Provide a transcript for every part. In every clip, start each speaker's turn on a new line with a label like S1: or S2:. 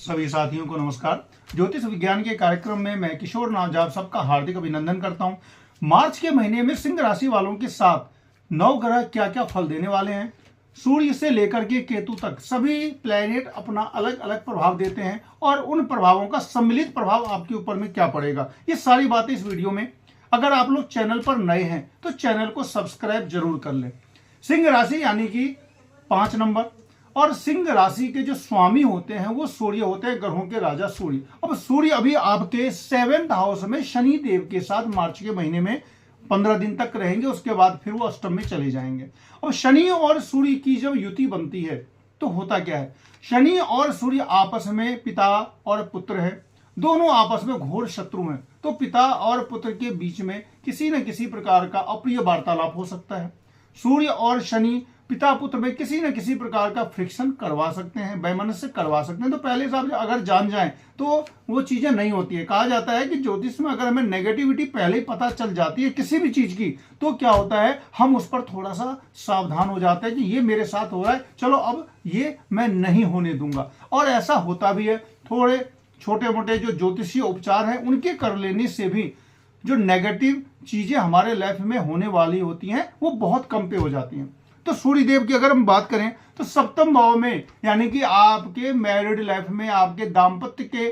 S1: सभी साथियों को नमस्कार। ज्योतिष विज्ञान के कार्यक्रम में मैं किशोर नाथ आप सबका हार्दिक अभिनंदन करता हूं। मार्च के महीने में सिंह राशि वालों के साथ नौ ग्रह क्या क्या फल देने वाले हैं, सूर्य से लेकर के केतु तक सभी प्लैनेट अपना अलग अलग प्रभाव देते हैं और उन प्रभावों का सम्मिलित प्रभाव आपके ऊपर में क्या पड़ेगा, ये सारी बातें इस वीडियो में। अगर आप लोग चैनल पर नए हैं तो चैनल को सब्सक्राइब जरूर कर लें। सिंह राशि यानी कि 5 नंबर, और सिंह राशि के जो स्वामी होते हैं वो सूर्य होते हैं, ग्रहों के राजा सूर्य। अब सूर्य अभी आपके 7th हाउस में शनि देव के साथ मार्च के महीने में 15 दिन तक रहेंगे, उसके बाद फिर वो अष्टम में चले जाएंगे। अब शनि और सूर्य की जब युति बनती है तो होता क्या है, शनि और सूर्य आपस में पिता और पुत्र है, दोनों आपस में घोर शत्रु हैं। तो पिता और पुत्र के बीच में किसी न किसी प्रकार का अप्रिय वार्तालाप हो सकता है। सूर्य और शनि पिता पुत्र में किसी न किसी प्रकार का फ्रिक्शन करवा सकते हैं, वैमनस्य करवा सकते हैं। तो पहले से आप अगर जान जाएं तो वो चीजें नहीं होती है। कहा जाता है कि ज्योतिष में अगर हमें नेगेटिविटी पहले ही पता चल जाती है किसी भी चीज की, तो क्या होता है, हम उस पर थोड़ा सा सावधान हो जाते हैं कि ये मेरे साथ हो रहा है, चलो अब ये मैं नहीं होने दूंगा। और ऐसा होता भी है। थोड़े छोटे मोटे जो ज्योतिषीय उपचार हैं उनके कर लेने से भी जो नेगेटिव चीजें हमारे लाइफ में होने वाली होती हैं वो बहुत कम पे हो जाती हैं। तो सूर्य देव की अगर हम बात करें तो 7वें भाव में, यानी कि आपके मैरिड लाइफ में, आपके दाम्पत्य के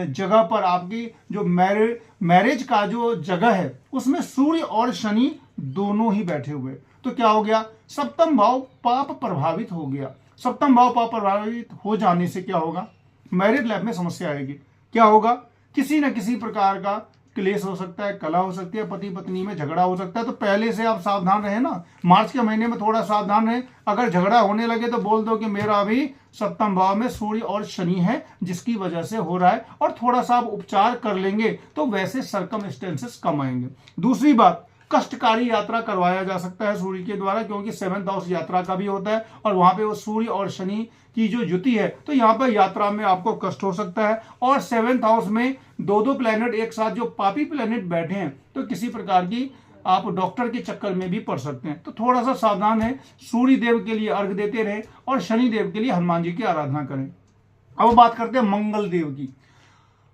S1: जगह पर, आपकी जो मैरिज का जो जगह है उसमें सूर्य और शनि दोनों ही बैठे हुए। तो क्या हो गया, 7वां भाव पाप प्रभावित हो गया। 7वां भाव पाप प्रभावित हो जाने से क्या होगा, मैरिड लाइफ में समस्या आएगी। क्या होगा, किसी न किसी प्रकार का क्लेश हो सकता है, कला हो सकती है, पति पत्नी में झगड़ा हो सकता है। तो पहले से आप सावधान रहे ना, मार्च के महीने में थोड़ा सावधान रहे। अगर झगड़ा होने लगे तो बोल दो कि मेरा अभी 7वें भाव में सूर्य और शनि है जिसकी वजह से हो रहा है, और थोड़ा सा आप उपचार कर लेंगे तो वैसे सर्कमस्टेंसेस कम आएंगे। दूसरी बात, कष्टकारी यात्रा करवाया जा सकता है सूर्य के द्वारा, क्योंकि 7th हाउस यात्रा का भी होता है और वहां पे वो सूर्य और शनि की जो युति है, तो यहाँ पर यात्रा में आपको कष्ट हो सकता है। और 7th हाउस में दो प्लेनेट एक साथ जो पापी प्लेनेट बैठे हैं, तो किसी प्रकार की आप डॉक्टर के चक्कर में भी पड़ सकते हैं। तो थोड़ा सा सावधान है। सूर्य देव के लिए अर्घ देते रहे और शनि देव के लिए हनुमान जी की आराधना करें। अब बात करते हैं मंगल देव की।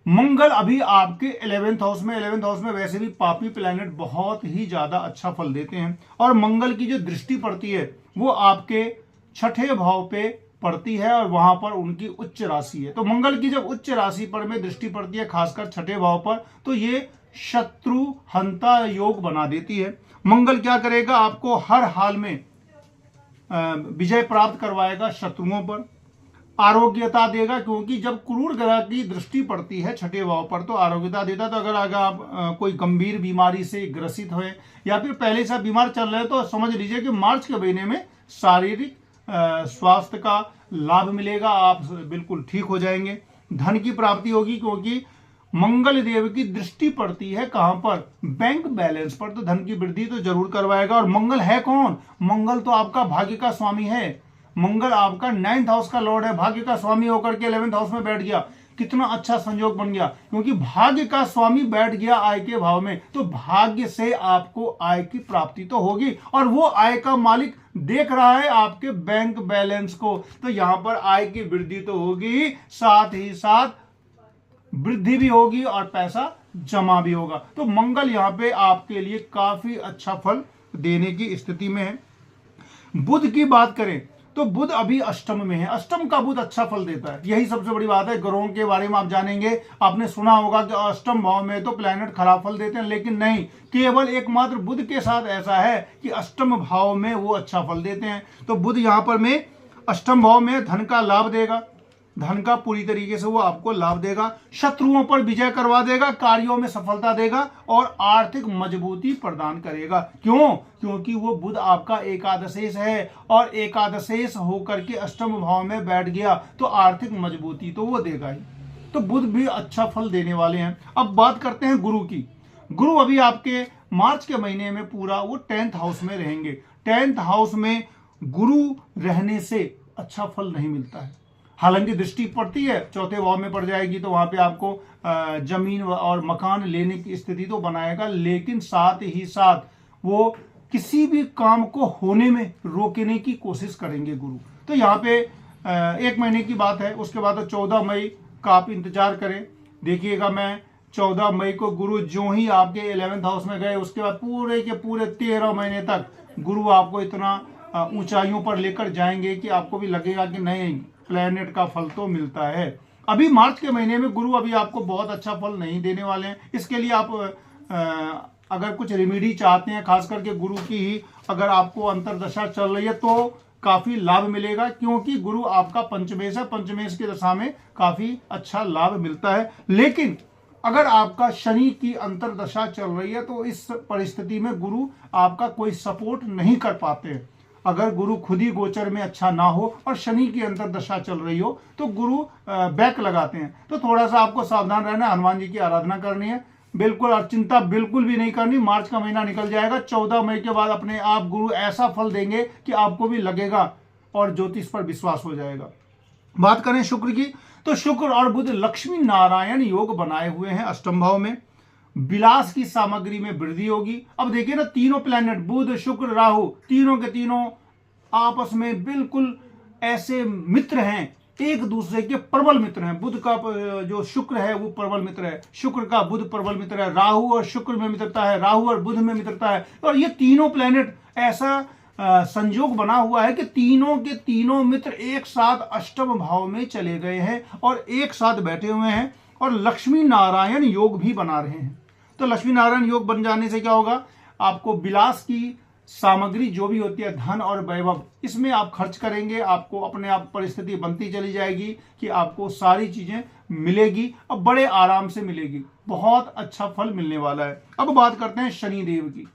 S1: मंगल अभी आपके 11th हाउस में, 11th हाउस में वैसे भी पापी प्लैनेट बहुत ही ज्यादा अच्छा फल देते हैं, और मंगल की जो दृष्टि पड़ती है वो आपके 6ठे भाव पे पड़ती है और वहां पर उनकी उच्च राशि है। तो मंगल की जब उच्च राशि पर में दृष्टि पड़ती है, खासकर 6ठे भाव पर, तो ये शत्रु हंता योग बना देती है। मंगल क्या करेगा, आपको हर हाल में विजय प्राप्त करवाएगा शत्रुओं पर, आरोग्यता देगा, क्योंकि जब क्रूर ग्रह की दृष्टि पड़ती है 6ठे भाव पर तो आरोग्यता देता है। तो अगर आप कोई गंभीर बीमारी से ग्रसित हुए या फिर पहले से बीमार चल रहे हैं तो समझ लीजिए कि मार्च के महीने में शारीरिक स्वास्थ्य का लाभ मिलेगा, आप बिल्कुल ठीक हो जाएंगे। धन की प्राप्ति होगी, क्योंकि मंगल देव की दृष्टि पड़ती है कहां पर, बैंक बैलेंस पर, तो धन की वृद्धि तो जरूर करवाएगा। और मंगल है कौन, मंगल तो आपका भाग्य का स्वामी है। मंगल आपका 9th हाउस का लॉर्ड है, भाग्य का स्वामी होकर के 11th हाउस में बैठ गया। कितना अच्छा संयोग बन गया, क्योंकि भाग्य का स्वामी बैठ गया आय के भाव में, तो भाग्य से आपको आय की प्राप्ति तो होगी, और वो आय का मालिक देख रहा है आपके बैंक बैलेंस को, तो यहां पर आय की वृद्धि तो होगी, साथ ही साथ वृद्धि भी होगी और पैसा जमा भी होगा। तो मंगल यहाँ पे आपके लिए काफी अच्छा फल देने की स्थिति में है। बुध की बात करें तो बुध अभी अष्टम में है। अष्टम का बुध अच्छा फल देता है, यही सबसे बड़ी बात है। ग्रहों के बारे में आप जानेंगे, आपने सुना होगा कि अष्टम भाव में तो प्लैनेट खराब फल देते हैं, लेकिन नहीं, केवल एकमात्र बुध के साथ ऐसा है कि अष्टम भाव में वो अच्छा फल देते हैं। तो बुध यहाँ पर में अष्टम भाव में धन का लाभ देगा, धन का पूरी तरीके से वो आपको लाभ देगा, शत्रुओं पर विजय करवा देगा, कार्यों में सफलता देगा और आर्थिक मजबूती प्रदान करेगा। क्यों, क्योंकि वो बुध आपका एकादशेश है, और एकादशेश होकर के अष्टम भाव में बैठ गया तो आर्थिक मजबूती तो वो देगा ही। तो बुध भी अच्छा फल देने वाले हैं। अब बात करते हैं गुरु की। गुरु अभी आपके मार्च के महीने में पूरा वो 10th हाउस में रहेंगे। 10th हाउस में गुरु रहने से अच्छा फल नहीं मिलता है। हालांकि दृष्टि पड़ती है 4थे भाव में पड़ जाएगी, तो वहां पे आपको जमीन और मकान लेने की स्थिति तो बनाएगा, लेकिन साथ ही साथ वो किसी भी काम को होने में रोकने की कोशिश करेंगे गुरु। तो यहाँ पे 1 महीने की बात है, उसके बाद 14 मई का आप इंतजार करें। देखिएगा, मैं 14 मई को गुरु जो ही आपके 11th हाउस में गए, उसके बाद पूरे के पूरे 13 महीने तक गुरु आपको इतना ऊंचाइयों पर लेकर जाएंगे कि आपको भी लगेगा कि नहीं, प्लेनेट का फल तो मिलता है। अभी मार्च के महीने में गुरु अभी आपको बहुत अच्छा फल नहीं देने वाले हैं। इसके लिए आप अगर कुछ रेमेडी चाहते हैं, खास करके गुरु की ही अगर आपको अंतरदशा चल रही है तो काफी लाभ मिलेगा, क्योंकि गुरु आपका पंचमेश है। पंचमेश की दशा में काफी अच्छा लाभ मिलता है। लेकिन अगर आपका शनि की अंतरदशा चल रही है तो इस परिस्थिति में गुरु आपका कोई सपोर्ट नहीं कर पाते। अगर गुरु खुद ही गोचर में अच्छा ना हो और शनि की अंतरदशा चल रही हो तो गुरु बैक लगाते हैं। तो थोड़ा सा आपको सावधान रहना, हनुमान जी की आराधना करनी है बिल्कुल, और चिंता बिल्कुल भी नहीं करनी। मार्च का महीना निकल जाएगा, 14 मई के बाद अपने आप गुरु ऐसा फल देंगे कि आपको भी लगेगा और ज्योतिष पर विश्वास हो जाएगा। बात करें शुक्र की, तो शुक्र और बुध लक्ष्मी नारायण योग बनाए हुए हैं अष्टम भाव में। विलास की सामग्री में वृद्धि होगी। अब देखिए ना, तीनों प्लैनेट बुध शुक्र राहु तीनों के तीनों आपस में बिल्कुल ऐसे मित्र हैं, एक दूसरे के प्रबल मित्र हैं। बुध का जो शुक्र है वो प्रबल मित्र है, शुक्र का बुध प्रबल मित्र है, राहु और शुक्र में मित्रता है, राहु और बुध में मित्रता है। और ये तीनों प्लैनेट ऐसा संयोग बना हुआ है कि तीनों के तीनों मित्र एक साथ अष्टम भाव में चले गए हैं और एक साथ बैठे हुए हैं और लक्ष्मी नारायण योग भी बना रहे हैं। तो लक्ष्मी नारायण योग बन जाने से क्या होगा, आपको विलास की सामग्री जो भी होती है, धन और वैभव, इसमें आप खर्च करेंगे, आपको अपने आप परिस्थिति बनती चली जाएगी कि आपको सारी चीजें मिलेगी, अब बड़े आराम से मिलेगी। बहुत अच्छा फल मिलने वाला है। अब बात करते हैं शनिदेव की।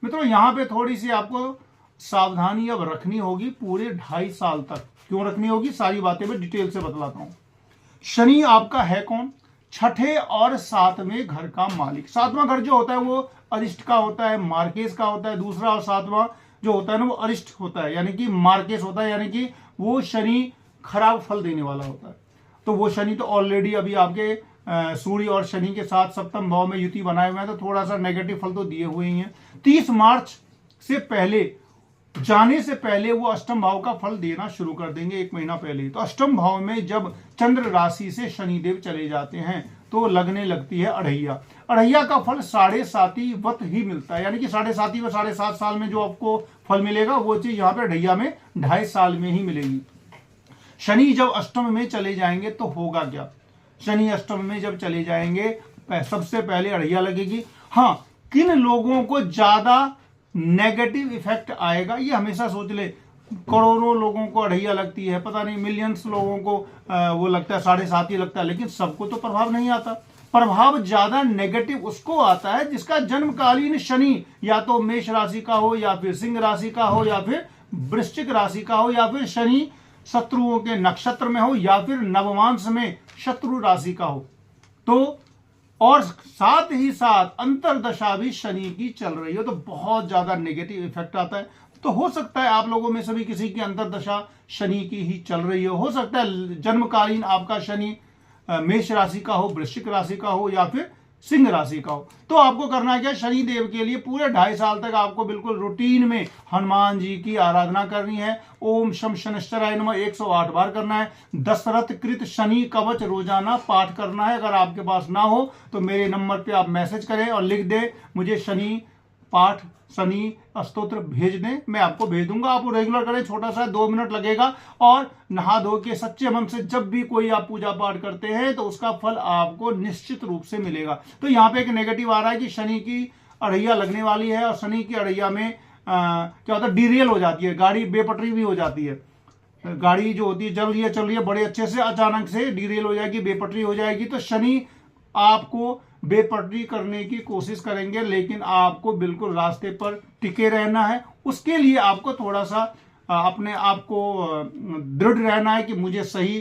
S1: मित्रों, यहां पे थोड़ी सी आपको सावधानी अब रखनी होगी पूरे 2.5 साल तक। क्यों रखनी होगी, सारी बातें मैं डिटेल से बतलाता हूं। शनि आपका है कौन, छठे और 7वें घर का मालिक। 7वां घर जो होता है वो अरिष्ट का होता है, मार्केश का होता है। दूसरा और 7वां जो होता है ना वो अरिष्ट होता है, यानी कि मार्केश होता है, यानी कि वो शनि खराब फल देने वाला होता है। तो वो शनि तो ऑलरेडी अभी आपके सूर्य और शनि के साथ सप्तम भाव में युति बनाए हुए हैं, तो थोड़ा सा नेगेटिव फल तो दिए हुए ही हैं। 30 मार्च से पहले जाने से पहले वो अष्टम भाव का फल देना शुरू कर देंगे, 1 महीना पहले। तो अष्टम भाव में जब चंद्र राशि से शनिदेव चले जाते हैं तो लगने लगती है अढ़ैया। अढ़ैया का फल 7.5 वत ही मिलता है, यानी कि 7.5 व 7.5 साल में जो आपको फल मिलेगा वो चीज यहाँ पे अढ़ैया में 2.5 साल में ही मिलेगी। शनि जब अष्टम में चले जाएंगे तो होगा क्या, शनि अष्टम में जब चले जाएंगे सबसे पहले अढ़ैया लगेगी। हाँ, किन लोगों को ज्यादा नेगेटिव इफेक्ट आएगा ये हमेशा सोच ले। करोड़ों लोगों को अढ़ैया लगती है, पता नहीं मिलियंस लोगों को वो लगता है 7.5 ही लगता है, लेकिन सबको तो प्रभाव नहीं आता। प्रभाव ज्यादा नेगेटिव उसको आता है जिसका जन्मकालीन शनि या तो मेष राशि का हो, या फिर सिंह राशि का हो, या फिर वृश्चिक राशि का हो, या फिर शनि शत्रुओं के नक्षत्र में हो, या फिर नवमांश में शत्रु राशि का हो। तो और साथ ही साथ अंतरदशा भी शनि की चल रही हो तो बहुत ज्यादा नेगेटिव इफेक्ट आता है। तो हो सकता है आप लोगों में से भी किसी की अंतरदशा शनि की ही चल रही हो सकता है जन्मकालीन आपका शनि मेष राशि का हो, वृश्चिक राशि का हो, या फिर सिंह राशि का हो। तो आपको करना क्या, शनि देव के लिए पूरे 2.5 साल तक आपको बिल्कुल रूटीन में हनुमान जी की आराधना करनी है। ओम शम शनिश्चराय नमः 108 बार करना है। दशरथ कृत शनि कवच रोजाना पाठ करना है। अगर आपके पास ना हो तो मेरे नंबर पे आप मैसेज करें और लिख दें मुझे शनि पाठ शनि स्तोत्र भेज दें, मैं आपको भेज दूंगा। आप रेगुलर करें, छोटा सा 2 मिनट लगेगा। और नहा धो के सच्चे मन से जब भी कोई आप पूजा पाठ करते हैं तो उसका फल आपको निश्चित रूप से मिलेगा। तो यहाँ पे एक नेगेटिव आ रहा है कि शनि की अढ़ैया लगने वाली है, और शनि की अढ़ैया में क्या होता है, डीरेल हो जाती है, गाड़ी बेपटरी भी हो जाती है। गाड़ी जो होती है चल रही है बड़े अच्छे से, अचानक से डीरेल हो जाएगी, बेपटरी हो जाएगी। तो शनि आपको बेपटरी करने की कोशिश करेंगे, लेकिन आपको बिल्कुल रास्ते पर टिके रहना है। उसके लिए आपको थोड़ा सा अपने आप को दृढ़ रहना है कि मुझे सही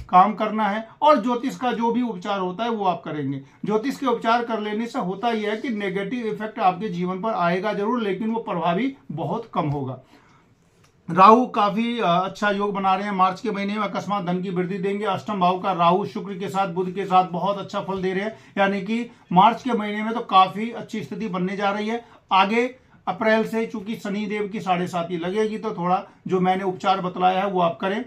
S1: काम करना है। और ज्योतिष का जो भी उपचार होता है वो आप करेंगे। ज्योतिष के उपचार कर लेने से होता ही है कि नेगेटिव इफेक्ट आपके जीवन पर आएगा जरूर, लेकिन वो प्रभावी बहुत कम होगा। राहु काफी अच्छा योग बना रहे हैं मार्च के महीने में, अकस्मात धन की वृद्धि देंगे। अष्टम भाव का राहु शुक्र के साथ बुध के साथ बहुत अच्छा फल दे रहे हैं, यानी कि मार्च के महीने में तो काफी अच्छी स्थिति बनने जा रही है। आगे अप्रैल से चूंकि शनिदेव की 7.5 लगेगी तो थोड़ा जो मैंने उपचार बतलाया है वो आप करें।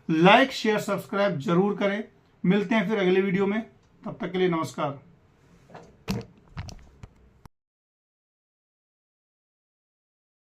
S1: लाइक शेयर सब्सक्राइब जरूर करें। मिलते हैं फिर अगले वीडियो में, तब तक के लिए नमस्कार।